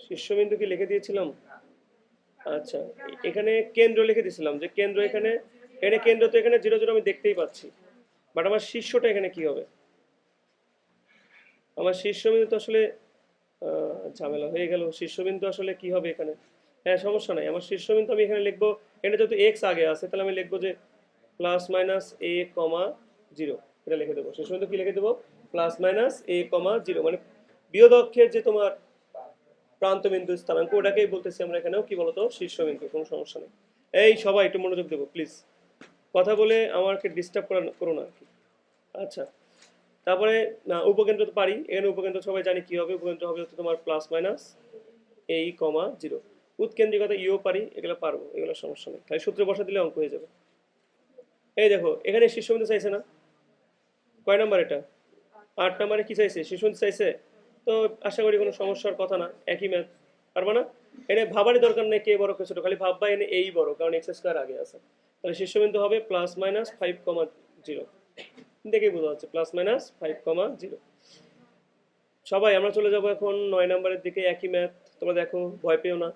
শীর্ষবিন্দু কি লিখে দিয়েছিলাম? আচ্ছা, এখানে কেন্দ্র লিখে দিয়েছিলাম যে কেন্দ্র এখানে, এখানে কেন্দ্র তো এখানে 0 0 আমি দেখতেই পাচ্ছি, বাট আমার শীর্ষটা এখানে কি হবে? আমার শীর্ষবিন্দু তো আসলে ঝামেলা হয়ে গেল। শীর্ষবিন্দু আসলে কি হবে এখানে? হ্যাঁ, সমস্যা নাই, আমার শীর্ষবিন্দু আমি এখানে লিখবো, এখানে যেহেতু এক্স আগে আছে তাহলে আমি লিখবো যে +-a,0, এটা লিখে দেবো। শীর্ষবিন্দু কি লিখে দেবো? +-a,0, মানে বিয়োগ অক্ষের যে তোমার প্রান্তবিন্দু স্থানাঙ্ক, ওটাকেই বলতেছি আমরা এখানেও কি বলতো? শীর্ষবিন্দু। কোনো সমস্যা নেই। এই সবাই একটু মনোযোগ দেবো প্লিজ, কথা বলে আমাকে ডিস্টার্ব করো না আর কি। আচ্ছা, তারপরে উপকেন্দ্র তো পারি, এখানে উপকেন্দ্র সবাই জানি কি হবে, উপকেন্দ্র হবে হচ্ছে তোমার +-a,0। উৎকেন্দ্রিকতা ইও পারি, এগুলো পারবো, এগুলো সমস্যা নেই, খালি সূত্রে বসা দিলে অঙ্ক হয়ে যাবে। এই দেখো এখানে শীর্ষবিন্দু চাইছে না? কয় নাম্বার এটা? 8 নম্বরে কি চাইছে? শীর্ষবিন্দু চাইছে। তো আশা করি কোনো সমস্যার কথা না, একই ম্যাথ, পারবা না? এনে ভাবারই দরকার নেই কে বড় কে ছোট, খালি ভাববা এনে এই বড়, কারণ x² আগে আছে। তাহলে শীর্ষবিন্দু হবে +-5,0, দেখেই বোঝা যাচ্ছে +-5,0। সবাই আমরা চলে যাব এখন 9 নম্বরের দিকে, একই ম্যাথ। তোমরা দেখো, ভয় পেও না।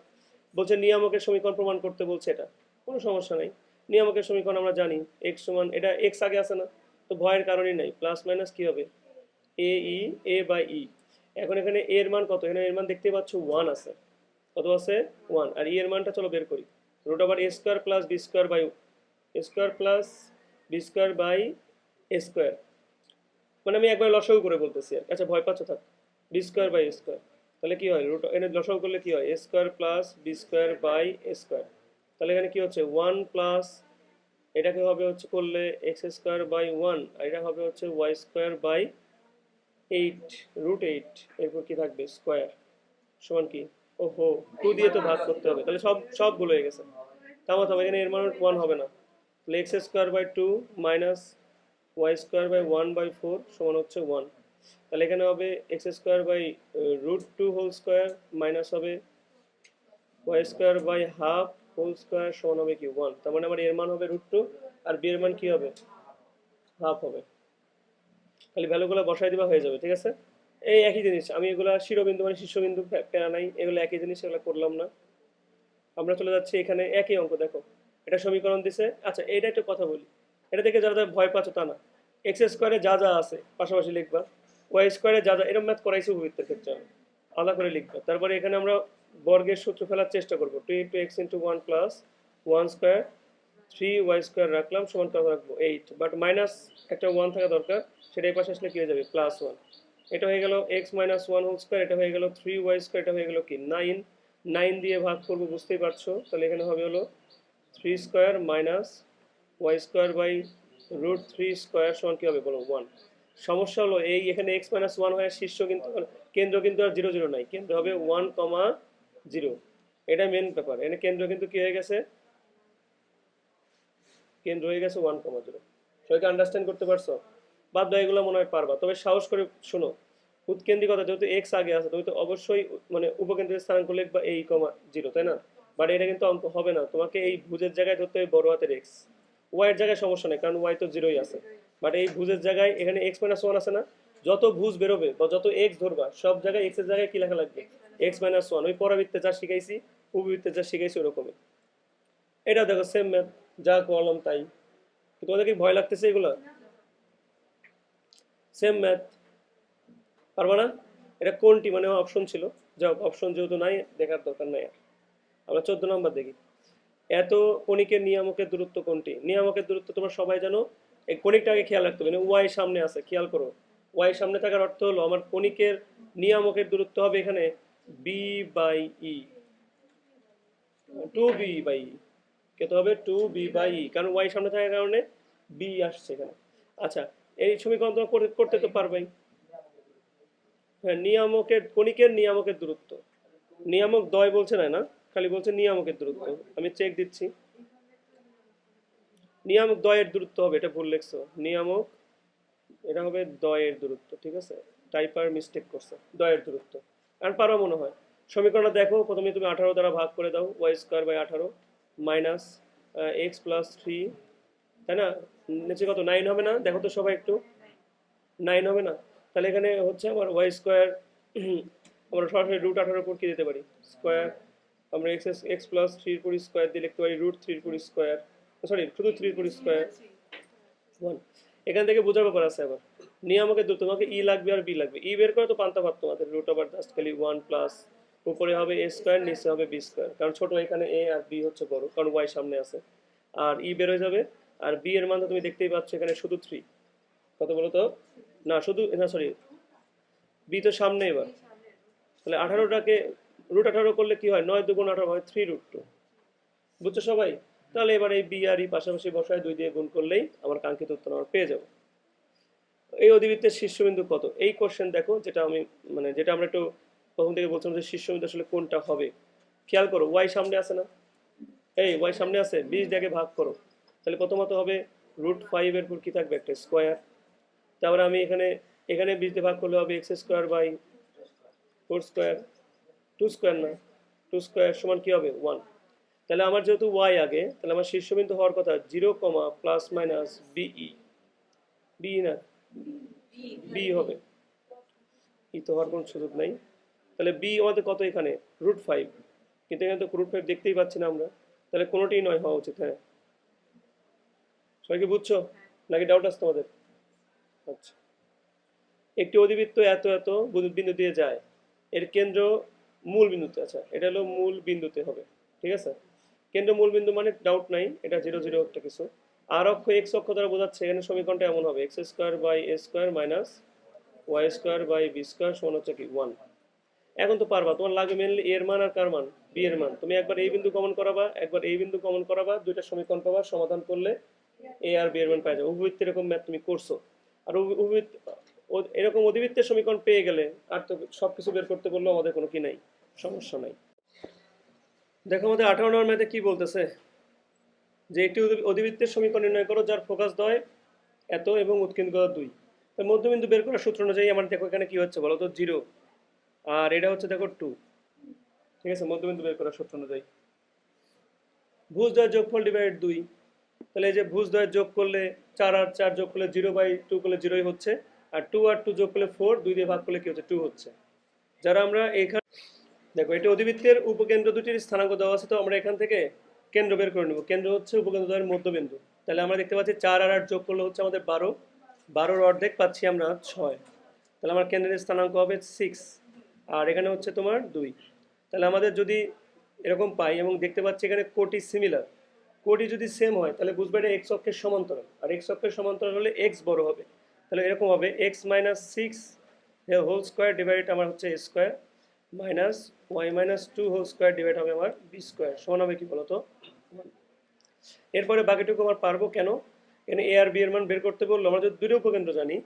বলছে নিয়ামকের সমীকরণ প্রমাণ করতে বলছে, এটা কোনো সমস্যা নাই। নিয়ামকের সমীকরণ আমরা জানি, এক্স সমান, এটা এক্স আগে আছে না, তো ভয়ের কারণই নাই। প্লাস মাইনাস কি হবে, এ ই, এ বাই ই। এখন এখানে এ এর মান কত, এখানে এর মান দেখতে পাচ্ছ 1 আছে। কত আছে, 1। আর ই এর মানটা চলো বের করি। Root over A square plus B square by A square plus B square by A square. মানে আমি একবার লসাগু করে বলতেছি আর কি। আচ্ছা ভয় পাচ্ছ, থাক। B square by A square, তাহলে কি হয়, রুট এনে লসাগু করলে কি হয়, a square plus B square by A square. তাহলে এখানে কি হচ্ছে, 1 প্লাস, এটাকে হবে হচ্ছে করলে এক্স স্কোয়ার বাই 1, আর এটা হবে হচ্ছে ওয়াই স্কোয়ার বাই 8, √8। এরপর কি থাকবে, স্কোয়ার সমান কি, ওহো 2 দিয়ে তো ভাগ করতে হবে, তাহলে সব সব ভুল হয়ে গেছে। থামো থামো, এখানে এর মান 1 হবে না, তাহলে x square by 2 minus Y square by 1/4 সমান হচ্ছে 1। তাহলে এখানে হবে x square by √2 whole square minus হবে y square by half whole square সমান হবে কি 1। তার মানে আমার এর মান হবে √2, আর বি এর মান কি হবে, হাফ হবে। খালি ভ্যালুগুলো বসাই দিবা, হয়ে যাবে, ঠিক আছে। এই একই জিনিস, আমি এগুলা শিরোবিন্দু মানে শীর্ষবিন্দু প্যারা নাই, এগুলো একই জিনিস, এগুলো করলাম না। আমরা চলে যাচ্ছি এখানে একই অঙ্ক, দেখো এটা সমীকরণ দিছে। আচ্ছা এটা একটা কথা বলি, এটা থেকে যারা যারা ভয় পাচ্ছ তা না, এক্স স্কোয়ারে যা যা আছে পাশাপাশি লিখবা, ওয়াই স্কোয়ারে যা যা, এরকম ম্যাথ করাইছি উপবৃত্তের ক্ষেত্রে আমি, আলাদা করে লিখবা। তারপরে এখানে আমরা বর্গের সূত্র ফেলার চেষ্টা করবো, 2x × 1 plus 1 square 3y square রাখলাম সমান কত রাখবো 8, বাট মাইনাস একটা 1 থাকা দরকার, সেটা এই পাশে আসলে কি হয়ে যাবে, +1। এটা হয়ে গেল x-1 হোল স্কোয়ার, এটা হয়ে গেল 3y স্কোয়ার, এটা হয়ে গেল কি 9। 9 দিয়ে ভাগ করবো, বুঝতেই পারছো। তাহলে এখানে হবে হলো 3 square minus Y square by √3 square সমান কি হবে বলো, 1। সমস্যা হলো এই এখানে x-1 হয় শীর্ষ, কিন্তু কেন্দ্র কিন্তু আর 0 0 নাই, কেন্দ্র হবে 1,0। এটা মেন ব্যাপার, এখানে কেন্দ্র কিন্তু কি হয়ে গেছে, কেন্দ্র হয়ে গেছে 1,0। সবাইকে আন্ডারস্ট্যান্ড করতে পারছো, বাদ দাও এগুলো মনে হয় পারবা, তবে সাহস করে শোনো। উৎকেন্দ্রিকতা যেহেতু এক্স আগে আছে, তুমি তো অবশ্যই মানে উপকেন্দ্রের স্থানাঙ্ক লিখবা a,0, তাই না। বাট এটা কিন্তু অঙ্ক হবে না, তোমাকে এই ভুজের জায়গায় ধরতে হবে বড় হাতের এক্স। ওয়াই এর জায়গায় সমস্যা নেই, কারণ ওয়াই তো 0ই আছে। বাট এই ভুজের জায়গায় এখানে x-1 আছে না, যত ভুজ বেরোবে বা যত এক্স ধরবা, সব জায়গায় এক্স এর জায়গায় কি লেখা লাগবে, x-1। ওই পরাবৃত্তে যা শিখাইছি, উপবৃত্তে যা শিখাইছি ওরকমই। এটা দেখো সেম ম্যাথ, যা করলাম তাই। তোমাদের কি ভয় লাগতেছে এগুলো, সেম ম্যাথ, পারবা না। এটা কোনটি মানে অপশন ছিল, যাও অপশন যেহেতু নাই দেখার দরকার নাই আর। আমরা 14 নম্বর দেখি, এত কণিকের নিয়ামকের দূরত্ব কোনটি। নিয়ামকের দূরত্ব তোমরা সবাই জানো, এই কণিকটা আগে খেয়াল রাখতে হবে, ওয়াই সামনে আছে, খেয়াল করো। ওয়াই সামনে থাকার অর্থ হলো আমার কণিকের নিয়ামকের দূরত্ব হবে এখানে b by e, 2b by e. কত হবে, 2b বাই ই, কারণ ওয়াই সামনে থাকার কারণে বি আসছে এখানে। আচ্ছা এই সমীকরণ তোমরা করতে তো পারবেই। হ্যাঁ, নিয়ামকের কণিকের নিয়ামকের দূরত্ব, নিয়ামক দ্বয় বলছে না, না খালি বলছে নিয়ামকের দূরত্ব। আমি চেক দিচ্ছি, নিয়ামক দ্বয়ের দূরত্ব হবে, এটা ভুল লিখছো, নিয়ামক এটা হবে দ্বয়ের দূরত্ব, ঠিক আছে। টাইপার মিস্টেক করছে, দ্বয়ের দূরত্ব। আর পারো মনে হয়। সমীকরণটা দেখো, প্রথমে তুমি 18 দ্বারা ভাগ করে দাও, Y square by 18 minus x+3, তাই না। নিচে কত 9 হবে না, দেখো তো সবাই একটু, 9 হবে না। তাহলে এখানে হচ্ছে আমার ওয়াই স্কোয়ার, আমরা সরাসরি √18 উপর কি দিতে পারি, স্কোয়ার। আমরা x+3 পুরি স্কোয়ার দিয়ে লিখতে পারি √3 পুরি স্কোয়ার, সরি শুধু 3 পুরি স্কোয়ার 1। এখান থেকে বোঝার ব্যাপার আছে আবার, নিয়ামকের দূরত্ব, তোমাকে ই লাগবে আর বি লাগবে, ই বের করে তো পান্তা ভাত তোমাদের, √ওভার জাস্ট খালি 1 প্লাস উপরে হবে a স্কোয়ার, নিচে হবে বি স্কোয়ার, কারণ ছোট এখানে a আর b হচ্ছে বড়, কারণ ওয়াই সামনে আছে। আর ই বের হয়ে যাবে, আর বি এর মান তো তুমি দেখতেই পাচ্ছ এখানে শুধু 3। কত বলো তো, না শুধু না, সরি বি তো সামনে এবার। তাহলে 18টাকে √18 করলে কি হয়, 9 2 18 হয় 3√2, বুঝছো সবাই। তাহলে এবার এই বি আর ই পাশাপাশি বসায় 2 দিয়ে গুণ করলেই আমার কাঙ্ক্ষিত উত্তর আমরা পেয়ে যাব। এই অধিবৃত্তের শীর্ষবিন্দু কত, এই কোশ্চেন দেখো, যেটা আমি মানে যেটা আমরা একটু প্রথম থেকে বলছিলাম যে শীর্ষবিন্দু আসলে কোনটা হবে। খেয়াল করো, ওয়াই সামনে আছে না, এই ওয়াই সামনে আছে, 20 দিয়ে ভাগ করো, তাহলে প্রথমত হবে √5 এর পর কি থাকবে, একটা স্কোয়ার। তারপরে আমি এখানে এখানে 20 দিয়ে ভাগ করলে হবে x square by 4 square, 2 square না, 2 স্কোয়ার সমান কি হবে 1। তাহলে আমার যেহেতু ওয়াই আগে, তাহলে আমার শীর্ষবিন্দু হওয়ার কথা 0, প্লাস মাইনাস বিই, বি না বি হবে, ই তো হওয়ার কোনো সুযোগ নাই। তাহলে বি আমাদের কত এখানে √5, কিন্তু এখানে তো √5 দেখতেই পাচ্ছি না আমরা, তাহলে কোনোটিই নয় হওয়া উচিত। হ্যাঁ, সবাই কি বুঝছো নাকি ডাউট আসছে তোমাদের? আচ্ছা, একটি অধিবৃত্ত এত এত বিন্দু দিয়ে যায়, এর কেন্দ্র মূল বিন্দুতে। আচ্ছা, এটা হলো মূল বিন্দুতে হবে, ঠিক আছে। কেন্দ্র মূল বিন্দু মানে ডাউট নাই, এটা 0 0 একটা কিছু। আর অক্ষ এক্স অক্ষ দ্বারা বোঝাচ্ছে, এখানে সমীকরণটা এমন হবে x² / a² minus y² / b² সমান হচ্ছে কি 1। এখন তো পারবা, তোমার লাগে মেনলি এর মান আর কার মান, বি এর মান। তুমি একবার এই বিন্দু কমন করাবা, একবার এই বিন্দু কমন করাবা, দুইটা সমীকরণ পাবা, সমাধান করলে এ আর বি এর মান পাওয়া যাবে। উপবৃত্ত এরকম ম্যাথ তুমি করছো, আর এরকম অধিবৃত্তের সমীকরণ পেয়ে গেলে আর তো সবকিছু বের করতে বললেও আমাদের কোনো কি নাই, সমস্যা নাই। দেখো আমাদের 18 নম্বর ম্যাথে কি বলতেছে, যে একটি অধিবৃত্তের সমীকরণ নির্ণয় করো যার ফোকাস দ্বয় এত এবং উৎকেন্দ্রিকতা 2। মধ্যবিন্দু বের করার সূত্র অনুযায়ী আমার দেখো এখানে কি হচ্ছে বলো তো, 0, আর এটা হচ্ছে দেখো 2, ঠিক আছে। মধ্যবিন্দু বের করার সূত্র অনুযায়ী ভুজ দ্বয়ের যোগফল ডিভাইড 2, তাহলে এই যে ভুজ দ্বয়ের যোগ করলে 4 আর 4 যোগ করলে 0/2 করলে 0ই হচ্ছে, আর 2 আর 2 যোগ করলে 4, 2 দিয়ে ভাগ করলে কি হচ্ছে 2 হচ্ছে। যারা আমরা এখানে দেখো এটা অধিবৃত্তের উপকেন্দ্র দুটির স্থানাঙ্ক দেওয়া আছে, তো আমরা এখান থেকে কেন্দ্র বের করে নেব। কেন্দ্র হচ্ছে উপকেন্দ্র দ্বয়ের মধ্যবিন্দু। তাহলে আমরা দেখতে পাচ্ছি 4 আর 8 যোগ করলে হচ্ছে আমাদের 12, 12-র অর্ধেক পাচ্ছি আমরা 6। তাহলে আমার কেন্দ্রের স্থানাঙ্ক হবে 6, আর এখানে হচ্ছে তোমার 2। তাহলে আমাদের যদি এরকম পাই এবং দেখতে পাচ্ছি এখানে কোটি সিমিলার, কোটি যদি সেম হয় তাহলে বুঝবে এটা এক্স অক্ষের সমান্তরাল, আর এক্স অক্ষের সমান্তরাল হলে এক্স বড় হবে। তাহলে এরকম হবে x - 6 হোল স্কোয়ার ডিভাইড আমার হচ্ছে a square minus y - 2 whole square divide হবে আমার b স্কোয়ার, সমান হবে কি বলতো 1। এরপরে বাকিটুকু আমার পারবো কেন, এখানে এ আর বি এর মান বের করতে বললো। আমরা যদি দুটো উপকেন্দ্র জানি,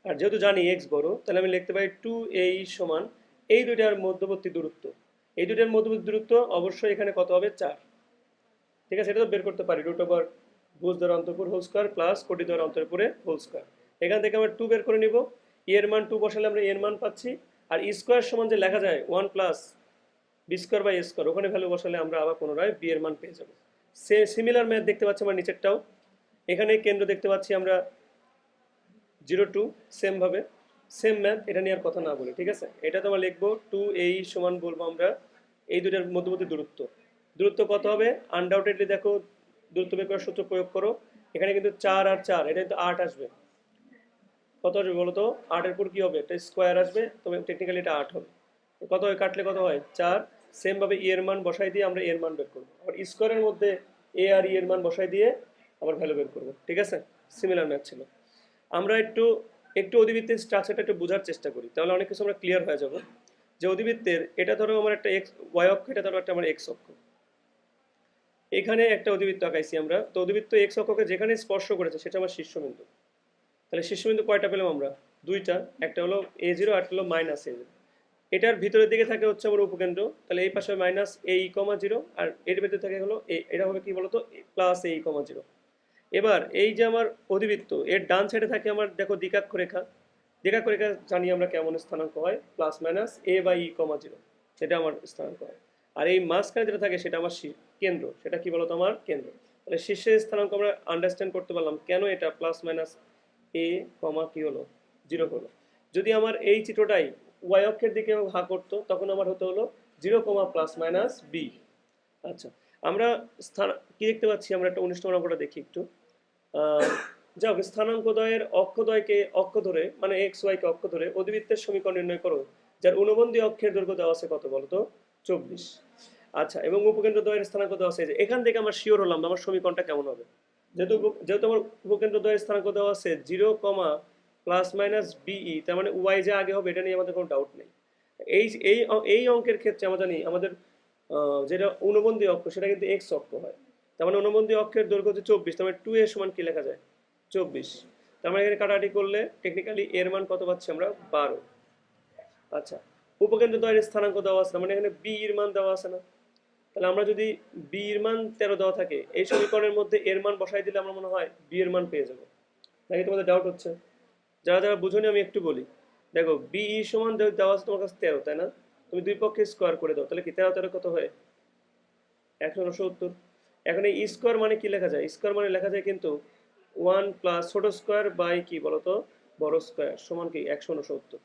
আর যেহেতু জানি এক্স বড়, তাহলে আমি লিখতে পারি 2a সমান এই দুইটার মধ্যবর্তী দূরত্ব। এই দুইটার মধ্যবর্তী দূরত্ব অবশ্যই এখানে কত হবে 4, ঠিক আছে। এটা তো বের করতে পারি, √ ভুজ দ্বারা অন্তরপুর হোল স্কোয়ার প্লাস কোটি দ্বারা অন্তরপুরে হোল স্কোয়ার। এখান থেকে আমরা 2 বের করে নিব, এর মান 2 বসালে আমরা এর মান পাচ্ছি, আর স্কোয়ার সমান যে লেখা যায় 1 প্লাস b²/a², ওখানে ভ্যালু বসালে আমরা আবার পুনরায় বি এর মান পেয়ে যাব। সিমিলার ম্যাথ দেখতে পাচ্ছি আমরা নিচেরটাও, এখানে কেন্দ্র দেখতে পাচ্ছি আমরা 0 2, সেম ভাবে সেম ম্যাথ, এটা নিয়ে আর কথা না বলি, ঠিক আছে। এটা তো আমরা লিখবো 2a সমান বলবো আমরা এই দুটার মধ্যবর্তী দূরত্ব। দূরত্ব কত হবে আনডাউটেডলি দেখো, দূরত্ব বের করার সূত্র প্রয়োগ করো। এখানে কিন্তু 4 আর 4, এটা কিন্তু 8 আসবে। কত আসবে বলো তো, 8 এর পর কি হবে, একটা স্কোয়ার আসবে, তবে টেকনিক্যালি এটা 8 হবে। কত হয় কাটলে কত হয় 4, সেম ভাবে ই এর মান বসাই দিয়ে আমরা এর মান বের করবো, আবার স্কোয়ারের মধ্যে এ আর ই এর মান বসাই দিয়ে আবার ভ্যালু বের করবো, ঠিক আছে। সিমিলার ম্যাথ ছিল। আমরা একটু একটু অধিবৃত্তের স্ট্রাকচারটা একটু বোঝার চেষ্টা করি, তাহলে অনেক কিছু আমরা ক্লিয়ার হয়ে যাব। যে অধিবৃত্তের এটা ধরো আমার একটা এক্স ওয়াই অক্ষ, এটা ধরো একটা আমার এক্স অক্ষ। এখানে একটা অধিবৃত্ত আঁকাইছি আমরা, তো অধিবৃত্ত এক্স অক্ষকে যেখানে স্পর্শ করেছে সেটা আমার শীর্ষবিন্দু। তাহলে শীর্ষবিন্দু কয়টা পেলাম আমরা, দুইটা, একটা হলো a0 আর একটা হলো -a0। এটার ভিতরের দিকে থাকে হচ্ছে আমার উপকেন্দ্র, তাহলে এই পাশে -a0, আর এর ভিতরে থাকে হলো এটা হবে কি বলতো +a0। এবার এই যে আমার অধিবৃত্ত, এর ডান সাইডে থাকে আমার দেখো দ্বিকাক্ষ রেখা। দ্বিকাক্ষ রেখা জানি আমরা কেমন স্থানাঙ্ক হয়, +-a/e0, সেটা আমার স্থানাঙ্ক হয়। আর এই মাঝখানে যেটা থাকে সেটা আমার কেন্দ্র, সেটা কি বলতো আমার কেন্দ্র। তাহলে শীর্ষের স্থানাঙ্ক আমরা আন্ডারস্ট্যান্ড করতে পারলাম কেন এটা +-a, কি হলো 0 হলো। যদি আমার এই চিত্রটাই ওয়াই অক্ষের দিকে হা করতো, তখন আমার হতে হলো 0, +-b। আচ্ছা, আমরা স্থান কি দেখতে পাচ্ছি, আমরা একটা 19 নম্বর অঙ্কটা দেখি একটু। যাও, স্থানাঙ্কদ্বয়ের অক্ষদ্বয়কে অক্ষ ধরে, মানে এক্স ওয়াই কে অক্ষ ধরে অধিবৃত্তের সমীকরণ নির্ণয় করো যার অনুবন্ধী অক্ষের দৈর্ঘ্য দেওয়া আছে কত বলতো 24। আচ্ছা, এবং উপকেন্দ্র দ্বয়ের স্থানাঙ্ক দেওয়া আছে, এখান থেকে আমরা শিওর হলাম আমার সমীকরণটা কেমন হবে। যেহেতু যেহেতু আমার উপকেন্দ্র দ্বয়ের স্থানাঙ্ক দেওয়া আছে 0, +-be, তার মানে ওয়াই যে আগে হবে এটা নিয়ে আমাদের কোনো ডাউট নেই। এই এই এই অঙ্কের ক্ষেত্রে আমরা জানি আমাদের যেটা অনুবন্ধী অক্ষ সেটা কিন্তু এক্স অক্ষ হয়। তার মানে অনুবন্ধী অক্ষের দৈর্ঘ্য হচ্ছে 24, তার মানে 2a সমান কি লেখা যায় 24। তার মানে এখানে কাটাকাটি করলে টেকনিক্যালি এর মান কত পাচ্ছি আমরা 12। আচ্ছা, উপকেন্দ্র দ্বয়ের স্থানাঙ্ক দেওয়া আছে, মানে এখানে বি এর মান দেওয়া আছে না, তাহলে আমরা যদি বি এর মান 13 দেওয়া থাকে, এই সমীকরণের মধ্যে এর মান বসাই দিলে আমার মনে হয় বি এর মান পেয়ে যাবো। নাকি তোমাদের ডাউট হচ্ছে? যারা যারা বুঝোনি আমি একটু বলি। দেখো বি সমান দেওয়া আছে তোমার কাছে 13, তাই না? তুমি দুই পক্ষে স্কোয়ার করে দাও, তাহলে কি 13 কত হয় 169। এখন এই স্কোয়ার মানে কি লেখা যায়, স্কোয়ার মানে লেখা যায় কিন্তু 1 প্লাস ছোট স্কোয়ার বাই কি বলতো বড় স্কোয়ার সমান কি 169।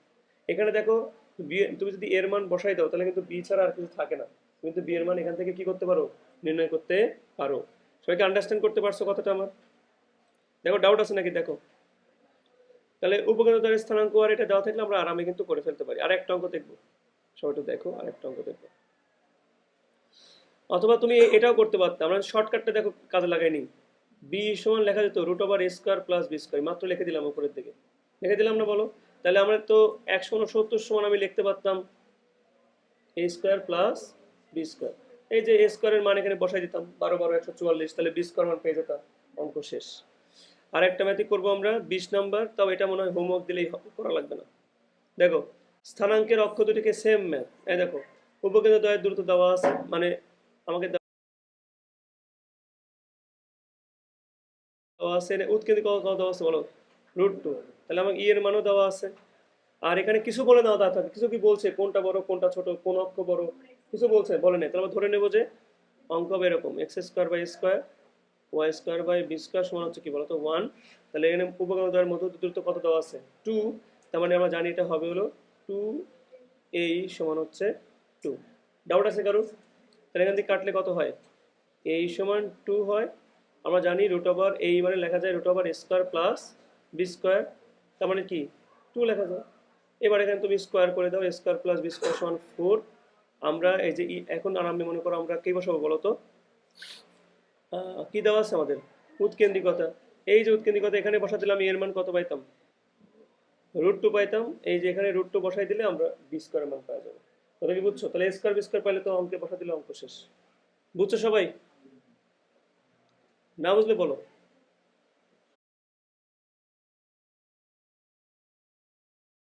এখানে দেখো বি, তুমি যদি এর মান বসাই দাও তাহলে কিন্তু বি ছাড়া আর কিছু থাকে না, তুমি কিন্তু বি এর মান এখান থেকে কি করতে পারো, নির্ণয় করতে পারো। সবাইকে আন্ডারস্ট্যান্ড করতে পারছো কথাটা আমার? দেখো ডাউট আছে নাকি দেখো। তাহলে উপকেন্দ্রদ্বয়ের স্থানাঙ্ক আর এটা দেওয়া থাকলে আমরা আরামে কিন্তু করে ফেলতে পারি। আর একটা অঙ্ক দেখবো, সবাই একটু দেখো, আর একটা অঙ্ক দেখবো। অথবা তুমি এটাও করতে পারতে, আমরা শর্টকাটটা দেখো কাজে লাগাইনি। বি সমান লেখা যেত root over A square plus B square, মাত্র লিখে দিলাম উপরের দিকে, লিখে দিলাম না বলো? তাহলে আমরা তো 169 সমান আমি লিখতে পারতাম এ স্কোয়ার প্লাস বি স্কোয়ার। এই যে এ স্কোয়ারের মান এখানে বসাই দিতাম 12 12 144, তাহলে বি স্কোয়ার মান পেয়ে যেতাম, অঙ্ক শেষ। আর একটা ম্যাথই করবো আমরা 20 নাম্বার, তাও এটা মনে হয় হোমওয়ার্ক দিলেই করা লাগবে না। দেখো স্থানাঙ্কের অক্ষ দুটিকে সেম ম্যাথ, এই দেখো উপকেন্দ্র দ্বয়ের দূরত্ব দেওয়া আছে, মানে আমাকে দেওয়া আছে উৎকেন্দ্রিক কত দেওয়া আছে বলো, √2, তাহলে আমাকে ই এর মানও দেওয়া আছে। আর এখানে কিছু বলে না দেওয়া থাকে, কিছু কি বলছে কোনটা বড় কোনটা ছোট কোন অক্ষ বড়, কিছু বলছে বলে নাই, তাহলে আমরা ধরে নেবো যে অঙ্ক হবে এরকম x² / a² y² / b² সমান হচ্ছে কি বলতো 1। তাহলে এখানে উপকেন্দ্র দ্বয়ের মধ্য দূরত্ব কত দেওয়া আছে 2, তার মানে আমরা জানি এটা হবে হলো 2a সমান হচ্ছে 2। ডাউট আছে কারো? তাহলে এখান থেকে কাটলে কত হয়, a সমান 2 হয়। আমরা জানি রুট ওভার এই মানে লেখা যায় √a² + b², তার মানে কি 2 লেখা যায়। এবার এখানে তুমি স্কোয়ার করে দাও, a² + b² সমান 4। আমরা এই যে এখন আরামে মনে করো আমরা কি বসাবো বলো তো, কি দেওয়া আছে আমাদের উৎকেন্দ্রিকতা। এই যে উৎকেন্দ্রিকতা এখানে বসা দিলাম, এর মান কত পাইতাম, √2 পাইতাম। এই যে এখানে √2 বসাই দিলে আমরা b² মান পাওয়া যাবে। কথা কি বুঝছো? তাহলে a² b² পাইলে তো অঙ্কে বসা দিলে অঙ্ক শেষ। বুঝছো সবাই? না বুঝলে বলো।